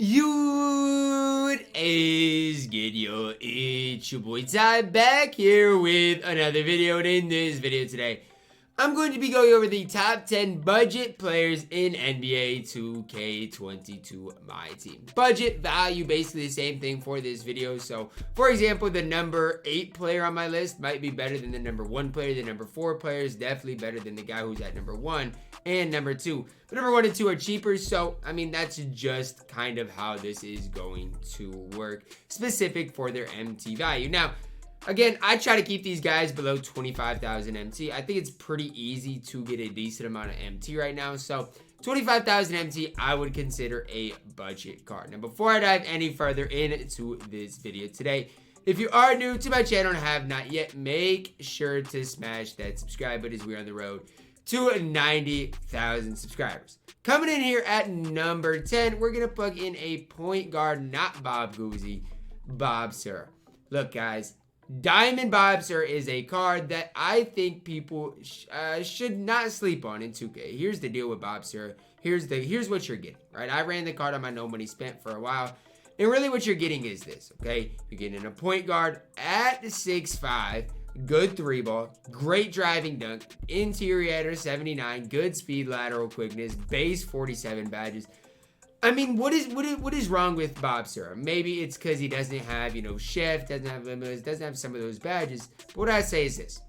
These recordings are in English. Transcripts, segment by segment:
You is good, yo. It's your boy Ty back here with another video, and in this video today, I'm going to be going over the top 10 budget players in NBA 2K22 MyTEAM. Budget value, basically the same thing for this video. So, for example, the number 8 player on my list might be better than the number 1 player. The number 4 player is definitely better than the guy who's at number 1 and number 2. But number 1 and 2 are cheaper, so, I mean, that's just kind of how this is going to work, specific for their MT value. Now, again, I try to keep these guys below 25,000 MT. I think it's pretty easy to get a decent amount of MT right now. So 25,000 MT, I would consider a budget card. Now, before I dive any further into this video today, if you are new to my channel and have not yet, make sure to smash that subscribe button as we're on the road to 90,000 subscribers. Coming in here at number 10, we're going to plug in a point guard, not Bob Cousy, Bob Sura. Look, guys. Diamond Bob Sura is a card that I think people should not sleep on in 2K. Here's the deal with Bob Sura. Here's what you're getting, right? I ran the card on my no money spent for a while. And really what you're getting is this, okay? You're getting a point guard at 6'5", good 3-ball, great driving dunk, interior 79, good speed, lateral quickness, base 47 badges. I mean, what is wrong with Bob Sura? Maybe it's because he doesn't have, chef, doesn't have limits, doesn't have some of those badges. But what I say is this.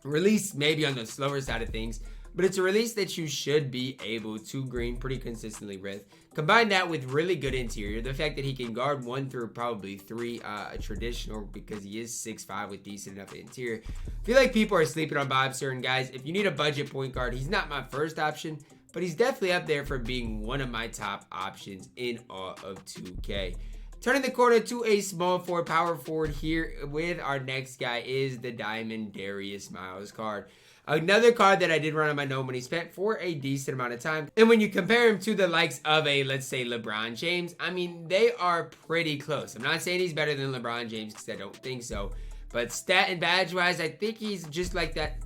Release maybe on the slower side of things, but it's a release that you should be able to green pretty consistently with. Combine that with really good interior. The fact that he can guard 1 through probably 3 traditional because he is 6'5" with decent enough interior. I feel like people are sleeping on Bob Sura, and guys, if you need a budget point guard, he's not my first option. But he's definitely up there for being one of my top options in all of 2K. Turning the corner to a small forward, power forward here with our next guy is the Diamond Darius Miles card. Another card that I did run on my no money spent for a decent amount of time. And when you compare him to the likes of a, let's say, LeBron James, I mean, they are pretty close. I'm not saying he's better than LeBron James because I don't think so. But stat and badge wise, I think he's just like that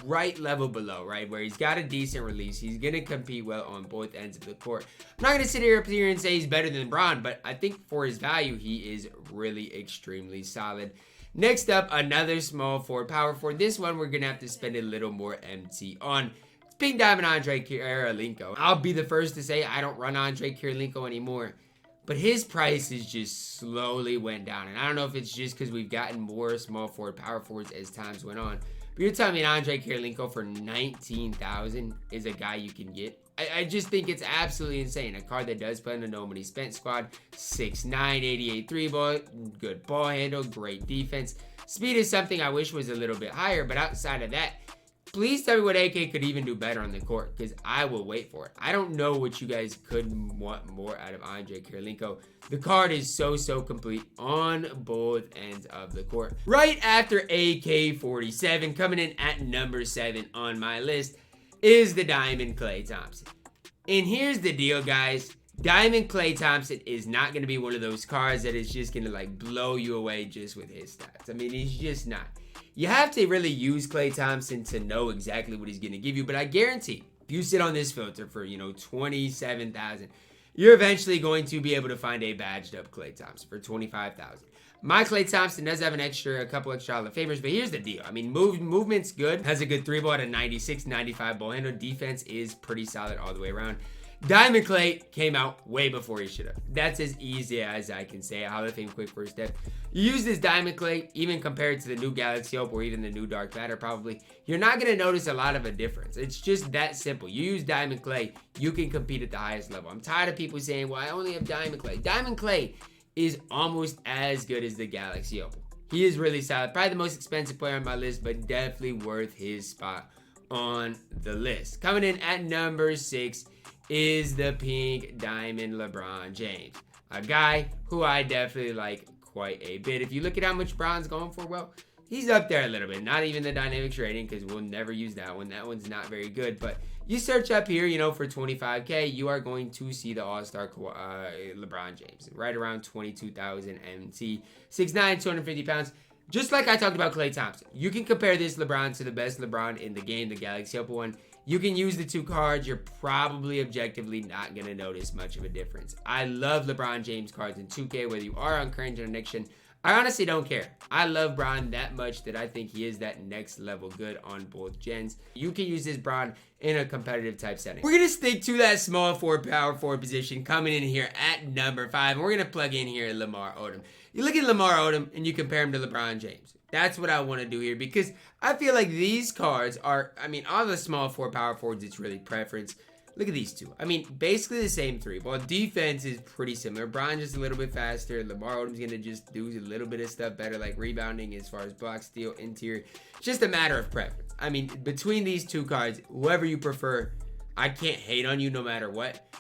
right level below, right, where he's got a decent release. He's gonna compete well on both ends of the court. I'm not gonna sit here up here and say he's better than LeBron, but I think for his value, he is really extremely solid. Next up, another small forward, power forward. This one we're gonna have to spend a little more MT on. It's Pink Diamond Andrei Kirilenko. I'll be the first to say I don't run Andrei Kirilenko anymore, but his price is just slowly went down, and I don't know if it's just because we've gotten more small forward, power forwards as times went on. But you're telling me an Andrei Kirilenko for 19,000 is a guy you can get? I just think it's absolutely insane. A card that does play in the no money spent squad. 6'9", 88 3-ball, good ball handle, great defense. Speed is something I wish was a little bit higher, but outside of that, please tell me what AK could even do better on the court, because I will wait for it. I don't know what you guys could want more out of Andrei Kirilenko. The card is so complete on both ends of the court. Right after AK-47, coming in at number 7 on my list, is the Diamond Klay Thompson. And here's the deal, guys. Diamond Klay Thompson is not going to be one of those cards that is just going to like blow you away just with his stats. I mean, he's just not. You have to really use Klay Thompson to know exactly what he's going to give you. But I guarantee, if you sit on this filter for, 27,000, you're eventually going to be able to find a badged up Klay Thompson for 25,000. My Klay Thompson does have a couple extra Hall of Famers, but here's the deal. I mean, movement's good. Has a good 3-ball at a 96, 95 ball handle. Defense is pretty solid all the way around. Diamond Klay came out way before he should have. That's as easy as I can say. A Hall of Fame quick first step. You use this Diamond Klay, even compared to the new Galaxy Opal or even the new Dark Matter probably, you're not going to notice a lot of a difference. It's just that simple. You use Diamond Klay, you can compete at the highest level. I'm tired of people saying, well, I only have Diamond Klay. Diamond Klay is almost as good as the Galaxy Opal. He is really solid. Probably the most expensive player on my list, but definitely worth his spot on the list. Coming in at number 6 is the Pink Diamond LeBron James. A guy who I definitely like quite a bit. If you look at how much Bron's going for, well, he's up there a little bit. Not even the dynamics rating, because we'll never use that one. That one's not very good. But you search up here, for 25K, you are going to see the All-Star LeBron James. Right around 22,000 MT. 6'9", 250 pounds. Just like I talked about Klay Thompson. You can compare this LeBron to the best LeBron in the game, the Galaxy Opal one. You can use the two cards. You're probably objectively not going to notice much of a difference. I love LeBron James cards in 2K, whether you are on current generation. I honestly don't care. I love Bron that much that I think he is that next level good on both gens. You can use this Bron in a competitive type setting. We're going to stick to that small forward, power forward position coming in here at number 5. And we're going to plug in here Lamar Odom. You look at Lamar Odom and you compare him to LeBron James. That's what I want to do here because I feel like these cards are, I mean, all the small forward, power forwards, it's really preference. Look at these two. I mean, basically the same three. Well, defense is pretty similar. Bron just a little bit faster. Lamar Odom's going to just do a little bit of stuff better, like rebounding as far as block, steal, interior. It's just a matter of preference. I mean, between these two cards, whoever you prefer, I can't hate on you no matter what.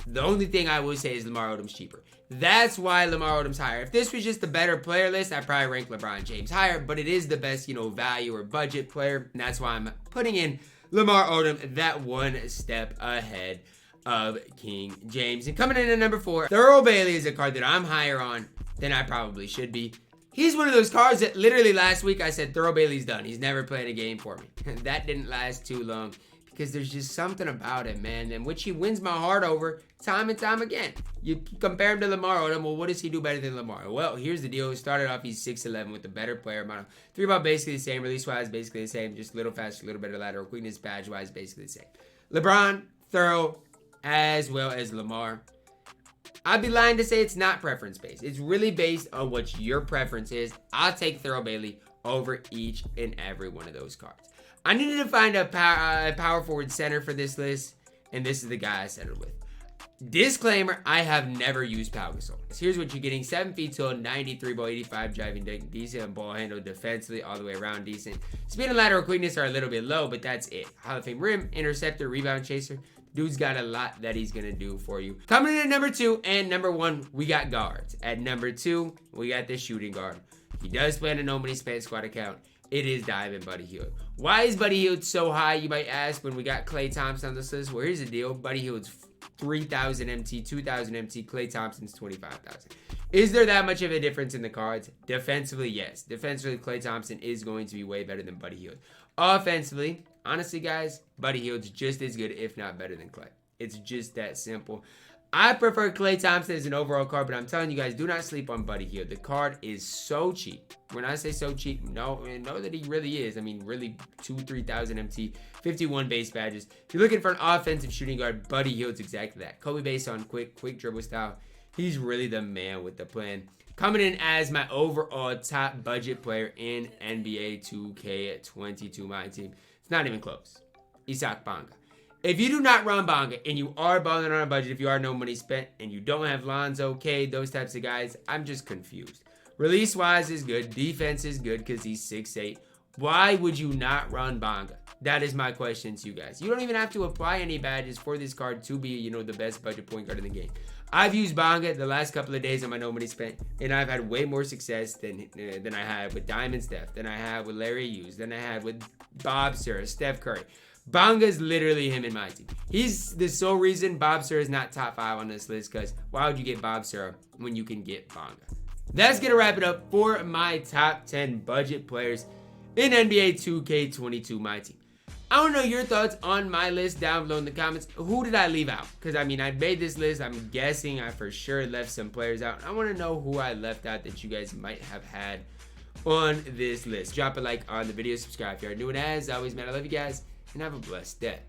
The only thing I will say is Lamar Odom's cheaper. That's why Lamar Odom's higher. If this was just a better player list, I'd probably rank LeBron James higher, but it is the best, value or budget player, and that's why I'm putting in Lamar Odom that one step ahead of King James. And coming in at number 4, Thurl Bailey is a card that I'm higher on than I probably should be. He's one of those cards that literally last week I said Thurl Bailey's done. He's never played a game for me. That didn't last too long because there's just something about it, man, and which he wins my heart over time and time again. You compare him to Lamar Odom, well, what does he do better than Lamar? Well, here's the deal. He started off, he's 6'11" with a better player amount. 3-ball basically the same, release-wise basically the same, just a little faster, a little better lateral quickness, badge-wise basically the same. LeBron, Thurl, as well as Lamar. I'd be lying to say it's not preference-based. It's really based on what your preference is. I'll take Thurl Bailey over each and every one of those cards. I needed to find a power forward center for this list, and this is the guy I settled with. Disclaimer, I have never used Pau Gasol. Here's what you're getting. 7 feet tall, 93 ball, 85 driving dunk, decent ball handle defensively, all the way around decent. Speed and lateral quickness are a little bit low, but that's it. Hall of Fame rim, interceptor, rebound chaser. Dude's got a lot that he's going to do for you. Coming in at number 2 and number 1, we got guards. At number 2, we got the shooting guard. He does play in a nobody spent squad account. It is Diamond Buddy Hield. Why is Buddy Hield so high, you might ask, when we got Klay Thompson on this list? Well, here's the deal. Buddy Hield's 3,000 MT, 2,000 MT. Klay Thompson's 25,000. Is there that much of a difference in the cards? Defensively, yes. Defensively, Klay Thompson is going to be way better than Buddy Hield. Offensively, honestly, guys, Buddy Hield's just as good, if not better than Klay. It's just that simple. I prefer Klay Thompson as an overall card, but I'm telling you guys, do not sleep on Buddy Hield. The card is so cheap. When I say so cheap, know that he really is. I mean, really 3,000 MT, 51 base badges. If you're looking for an offensive shooting guard, Buddy Hield's exactly that. Kobe based on quick dribble style. He's really the man with the plan. Coming in as my overall top budget player in NBA 2K22 MyTEAM. It's not even close. Isaac Bonga. If you do not run Bonga and you are balling on a budget, if you are no money spent and you don't have Lonzo, Cade, those types of guys, I'm just confused. Release-wise is good. Defense is good because he's 6'8". Why would you not run Bonga? That is my question to you guys. You don't even have to apply any badges for this card to be, the best budget point guard in the game. I've used Bonga the last couple of days on my no money spent, and I've had way more success than I have with Diamond Steph, than I have with Larry Hughes, than I have with Bob Sura, Steph Curry. Bonga's literally him in my team. He's the sole reason Bob Sura is not top 5 on this list, because why would you get Bob Sura when you can get Bonga? That's going to wrap it up for my top 10 budget players in NBA 2K22 MyTEAM. I want to know your thoughts on my list down below in the comments. Who did I leave out? Because, I made this list. I'm guessing I for sure left some players out. I want to know who I left out that you guys might have had on this list. Drop a like on the video. Subscribe if you are new. And as always, man, I love you guys. And have a blessed day.